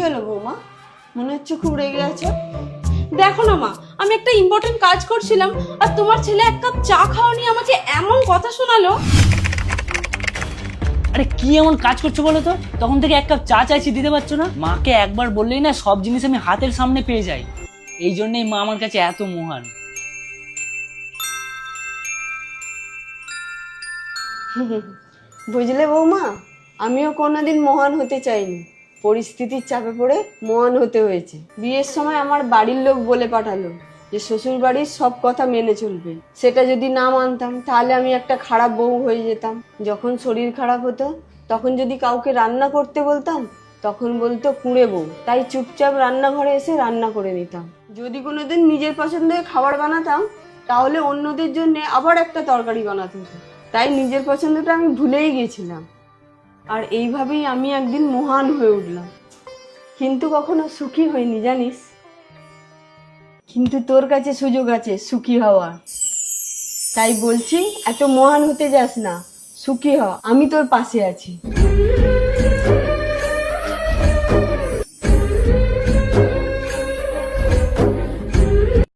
হলো বৌমা, মনে হচ্ছে খুব রেগে আছো? দেখো না মা, আমি একটা ইম্পর্টেন্ট কাজ করছিলাম আর তোমার ছেলে এক কাপ চা খাওয়া নিয়ে আমাকে এমন কথা শোনালো। আরে কি এমন কাজ করছো বলো তো? তখন থেকে এক কাপ চা চাইছি, দিতে পারছো না। মাকে একবার বললেই না সব জিনিস আমি হাতের সামনে পেয়ে যাই। এই জন্যই মা আমার কাছে এত মহান। বুঝলে বৌমা, আমিও কোনোদিন মহান হতে চাইনি, পরিস্থিতির চাপে পড়ে মহান হতে হয়েছে। বিয়ের সময় আমার বাড়ির লোক বলে পাঠালো যে শ্বশুর বাড়ির সব কথা মেনে চলবে। সেটা যদি না মানতাম তাহলে আমি একটা খারাপ বউ হয়ে যেতাম। যখন শরীর খারাপ হতো তখন যদি কাউকে রান্না করতে বলতাম তখন বলতো কুঁড়ে বউ। তাই চুপচাপ রান্নাঘরে এসে রান্না করে নিতাম। যদি কোনোদিন নিজের পছন্দের খাবার বানাতাম তাহলে অন্যদের জন্য আবার একটা তরকারি বানাতে হতো। তাই নিজের পছন্দটা আমি ভুলেই গেছিলাম। আর এইভাবেই আমি একদিন মহান হয়ে উঠলাম, কিন্তু কখনো সুখী হইনি জানিস। কিন্তু তোর কাছে সুযোগ আছে সুখী হওয়ার। তাই বলছি, এত মহান হতে যাস না, সুখী হ, আমি তোর পাশে আছি।